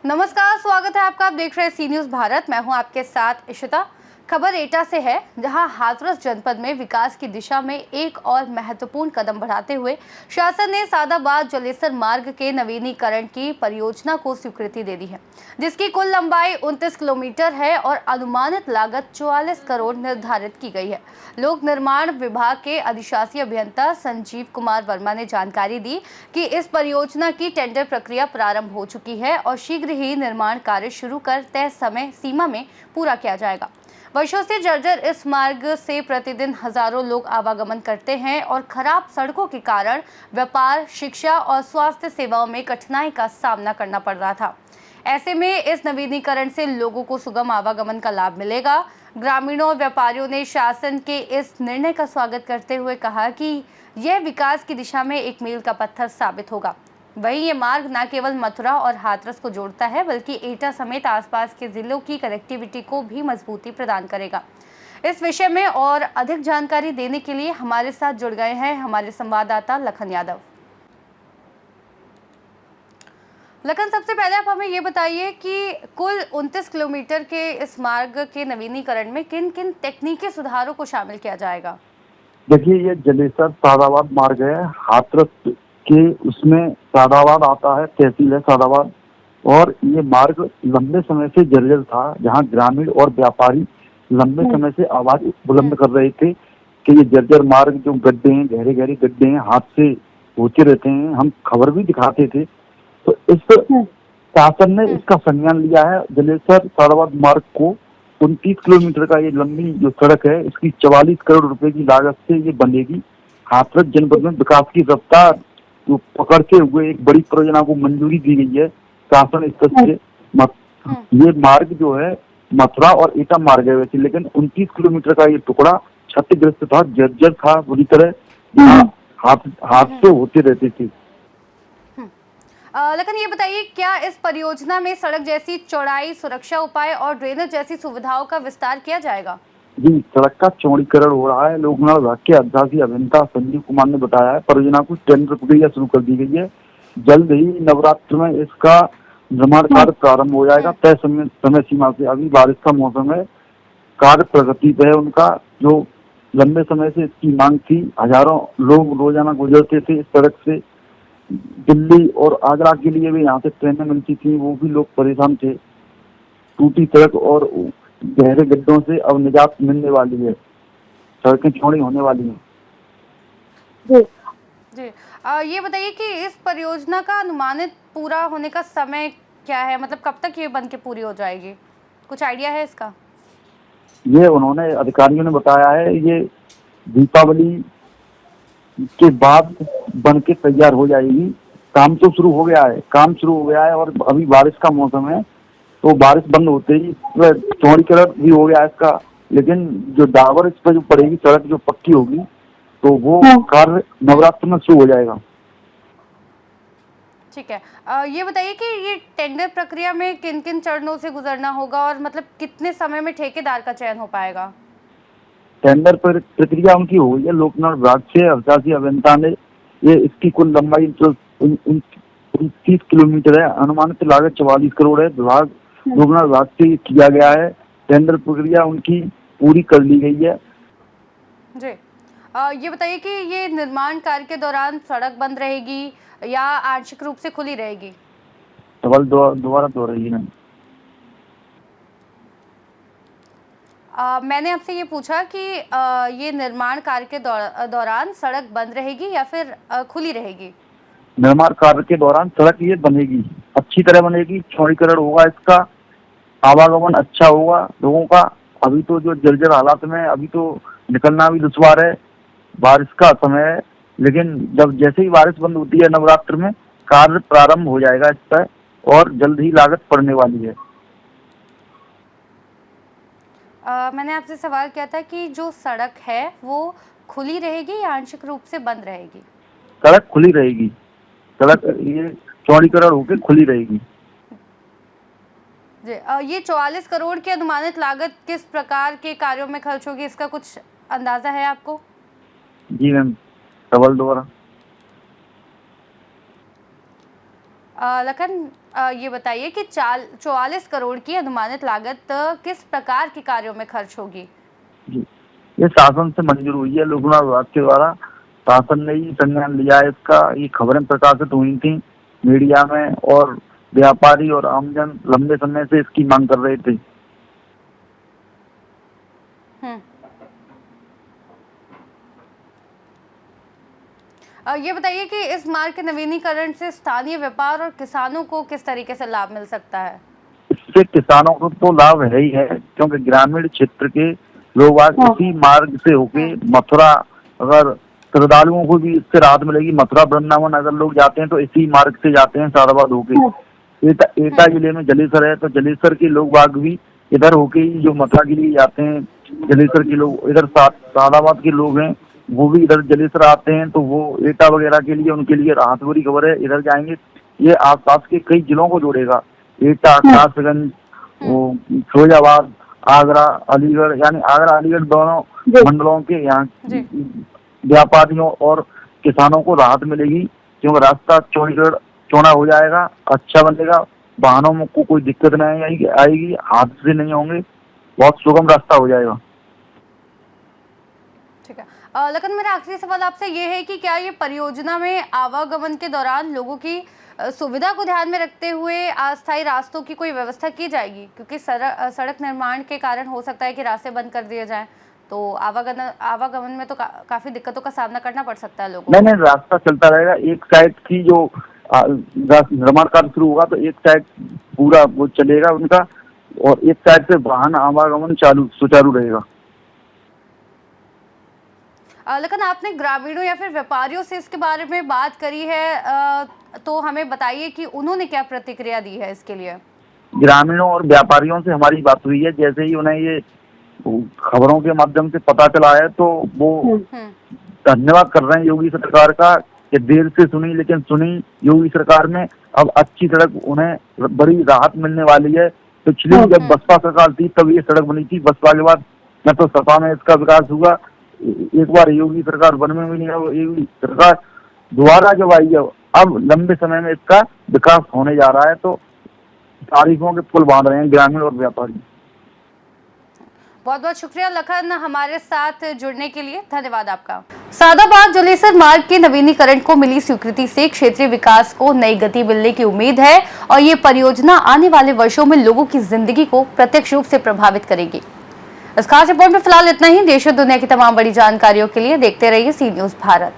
नमस्कार, स्वागत है आपका। आप देख रहे हैं सी न्यूज़ भारत। मैं हूं आपके साथ इशिता। खबर एटा से है, जहां हाथरस जनपद में विकास की दिशा में एक और महत्वपूर्ण कदम बढ़ाते हुए शासन ने सादाबाद जलेसर मार्ग के नवीनीकरण की परियोजना को स्वीकृति दे दी है, जिसकी कुल लंबाई 29 किलोमीटर है और अनुमानित लागत 44 करोड़ निर्धारित की गई है। लोक निर्माण विभाग के अधिशासी अभियंता संजीव कुमार वर्मा ने जानकारी दी कि इस परियोजना की टेंडर प्रक्रिया प्रारंभ हो चुकी है और शीघ्र ही निर्माण कार्य शुरू कर तय समय सीमा में पूरा किया जाएगा। वर्षों से जर्जर इस मार्ग से प्रतिदिन हजारों लोग आवागमन करते हैं और खराब सड़कों के कारण व्यापार, शिक्षा और स्वास्थ्य सेवाओं में कठिनाई का सामना करना पड़ रहा था। ऐसे में इस नवीनीकरण से लोगों को सुगम आवागमन का लाभ मिलेगा। ग्रामीणों और व्यापारियों ने शासन के इस निर्णय का स्वागत करते हुए कहा कि यह विकास की दिशा में एक मील का पत्थर साबित होगा। वहीं ये मार्ग न केवल मथुरा और हाथरस को जोड़ता है, बल्कि एटा समेत आसपास के जिलों की कनेक्टिविटी को भी मजबूती प्रदान करेगा। इस विषय में और अधिक जानकारी देने के लिए हमारे साथ जुड़ गए हैं हमारे संवाददाता लखन यादव। लखन, सबसे पहले आप हमें ये बताइए कि कुल 29 किलोमीटर के इस मार्ग के नवीनीकरण में किन किन तकनीकी सुधारों को शामिल किया जाएगा? देखिए, ये जलेसर सादाबाद मार्ग है। हाथरस के उसमें सादाबाद आता है, तहसील है सादाबाद। और ये मार्ग लंबे समय से जर्जर था, जहाँ ग्रामीण और व्यापारी लंबे समय से आवाज बुलंद कर रहे थे कि ये जर्जर मार्ग जो गड्ढे हैं, गहरे गहरे गड्ढे हैं, हादसे होते रहते हैं। हम खबर भी दिखाते थे। तो इस शासन ने इसका संज्ञान लिया है। जलेसर सादाबाद मार्ग को 29 किलोमीटर का ये लंबी जो सड़क है, इसकी 44 करोड़ रुपए की लागत से ये बनेगी। हाथरस जनपद में विकास की रफ्तार जो पकड़ते हुए एक बड़ी परियोजना को मंजूरी दी गई है शासन स्तर से। ये मार्ग जो है मथुरा और एटा मार्ग है वैसे, लेकिन 29 किलोमीटर का ये टुकड़ा क्षतिग्रस्त था, जर्जर था बुरी तरह। हादसे होते रहते थे। लेकिन ये बताइए, क्या इस परियोजना में सड़क जैसी चौड़ाई, सुरक्षा उपाय और ड्रेनेज जैसी सुविधाओं का विस्तार किया जाएगा? जी, सड़क का चौड़ीकरण हो रहा है। लोक निर्माण विभाग के अधिशासी अभियंता संजीव कुमार ने बताया है, परियोजना की टेंडर प्रक्रिया शुरू कर दी गई है। जल्द ही नवरात्र में इसका निर्माण कार्य प्रारंभ हो जाएगा तय समय सीमा से। अभी बारिश का मौसम है, कार्य प्रगति पे है उनका। जो लंबे समय से इसकी मांग थी, हजारों लोग रोजाना गुजरते थे इस सड़क से। दिल्ली और आगरा के लिए भी यहाँ से ट्रेनें मिलती थी, वो भी लोग परेशान थे। टूटी सड़क और गहरे गड्ढों से अब निजात मिलने वाली है, सड़कें चौड़ी होने वाली हैं। जी, ये बताइए कि इस परियोजना का अनुमानित पूरा होने का समय क्या है? मतलब कब तक ये बन के पूरी हो जाएगी? कुछ आइडिया है इसका? ये उन्होंने अधिकारियों ने बताया है, ये दीपावली के बाद बन के तैयार हो जाएगी। काम तो शुरू हो गया है, काम शुरू हो गया है और अभी बारिश का मौसम है, तो बारिश बंद होते ही चौड़ीकरण भी हो गया है इसका। लेकिन जो डाबर इस पर जो पड़ेगी, सड़क जो पक्की होगी, तो वो कार्य नवरात्र में शुरू हो जाएगा। ठीक है। ये बताइए कि ये टेंडर प्रक्रिया में किन किन चरणों से गुजरना होगा और मतलब कितने समय में ठेकेदार का चयन हो पाएगा? टेंडर पर प्रक्रिया उनकी हो गई है। लोक निर्माण विभाग से अधिशासी अभियंता ने ये इसकी कुल लंबाई 29 किलोमीटर है, अनुमानित लागत 44 करोड़ है। लोक निर्माण विभाग से किया गया है। टेंडर प्रक्रिया उनकी पूरी कर ली गई है। जी, ये बताइए कि ये निर्माण कार्य के दौरान सड़क बंद रहेगी या आंशिक रूप से खुली रहेगी? सवाल दोबारा दोहराइए ना। मैंने आपसे ये पूछा कि ये निर्माण कार्य के दौरान सड़क बंद रहेगी या फिर खुली रहेगी? निर्माण कार्य के दौरान सड़क ये बनेगी, अच्छी तरह बनेगी, चौड़ीकरण होगा इसका, आवागमन अच्छा होगा लोगों का। अभी तो जो जर्जर हालात में, अभी तो निकलना भी दुश्वार है, बारिश का समय है। लेकिन जब जैसे ही बारिश बंद होती है नवरात्र में, कार्य प्रारंभ हो जाएगा इस पर और जल्द ही लागत पड़ने वाली है। मैंने आपसे सवाल किया था कि जो सड़क है वो खुली रहेगी या आंशिक रूप से बंद रहेगी? सड़क खुली रहेगी, सड़क ये चौड़ीकरण होकर खुली रहेगी। जी, ये 44 करोड़ की अनुमानित लागत किस प्रकार के कार्यों में खर्च होगी, इसका कुछ अंदाजा है आपको? जी मैम, डबल डोर। लखन, ये बताइए कि 44 करोड़ की अनुमानित लागत किस प्रकार के कार्यों में खर्च होगी? जी, ये शासन से मंजूर हुई है, लोक निर्माण विभाग के द्वारा। शासन ने ही संज्ञान लिया है इसका। ये खबरें प्रकाशित हुई थी मीडिया में, और व्यापारी और आमजन लंबे समय से इसकी मांग कर रहे थे। हम्म। ये बताइए कि इस मार्ग के नवीनीकरण से स्थानीय व्यापार और किसानों को किस तरीके से लाभ मिल सकता है? इससे किसानों को तो लाभ है ही है, क्योंकि ग्रामीण क्षेत्र के लोग आज इसी मार्ग से होके मथुरा, अगर श्रद्धालुओं को भी इससे राहत मिलेगी। मथुरा वृंदावन अगर लोग जाते हैं तो इसी मार्ग से जाते हैं, साराबाद होके। एटा जिले में जलेसर है, तो जलेसर के लोग बाग भी इधर होके ही जो मथुरा के लिए जाते हैं। जलेसर के लोग इधर सादाबाद के लोग हैं, वो भी इधर जलेसर आते हैं, तो वो एटा वगैरह के लिए उनके लिए राहत भरी खबर है, इधर जाएंगे। ये आसपास के कई जिलों को जोड़ेगा। एटा, कासगंज, वो फिरोजाबाद, आगरा, अलीगढ़, यानी आगरा अलीगढ़ दोनों मंडलों के यहाँ व्यापारियों और किसानों को राहत मिलेगी, क्योंकि रास्ता चौड़ा हो जाएगा, अच्छा बनेगा। वाहनों को कोई दिक्कत नहीं आएगी, हादसे नहीं होंगे, बहुत सुगम रास्ता हो जाएगा। ठीक है। लेकिन मेरा आखिरी सवाल आपसे ये है कि क्या ये परियोजना में आवागमन के दौरान लोगों की सुविधा को ध्यान में रखते हुए अस्थायी रास्तों की कोई व्यवस्था की जाएगी? क्योंकि सड़क निर्माण के कारण हो सकता है कि रास्ते बंद कर दिए जाएं, तो आवागमन में तो काफी दिक्कतों का सामना करना पड़ सकता है लोगों को। नहीं, रास्ता चलता रहेगा। एक साइड की जो निर्माण कार्य शुरू होगा तो एक साइड पूरा वो चलेगा उनका, और एक साइड से वाहन आवागमन सुचारू रहेगा। लेकिन आपने ग्रामीणों या फिर व्यापारियों से इसके बारे में बात करी है, तो हमें बताइए कि उन्होंने क्या प्रतिक्रिया दी है इसके लिए? ग्रामीणों और व्यापारियों से हमारी बात हुई है। जैसे ही उन्हें ये खबरों के माध्यम से पता चला है, तो वो धन्यवाद कर रहे हैं योगी सरकार का, कि देर से सुनी लेकिन सुनी योगी सरकार ने। अब अच्छी सड़क, उन्हें बड़ी राहत मिलने वाली है। पिछली जब बसपा सरकार थी तब ये सड़क बनी थी, बसपा के बाद न तो सपा में इसका विकास हुआ। एक बार योगी सरकार वन में भी नहीं है, योगी सरकार दोबारा जब आई है, अब लंबे समय में इसका विकास होने जा रहा है। तो तारीफों के पुल बांध रहे हैं ग्रामीण और व्यापारी। बहुत बहुत शुक्रिया लखन, हमारे साथ जुड़ने के लिए धन्यवाद आपका। सादाबाद जलेसर मार्ग के नवीनीकरण को मिली स्वीकृति से क्षेत्रीय विकास को नई गति मिलने की उम्मीद है, और ये परियोजना आने वाले वर्षों में लोगों की जिंदगी को प्रत्यक्ष रूप से प्रभावित करेगी। इस खास रिपोर्ट में फिलहाल इतना ही। देश और दुनिया की तमाम बड़ी जानकारियों के लिए देखते रहिए सी न्यूज़ भारत।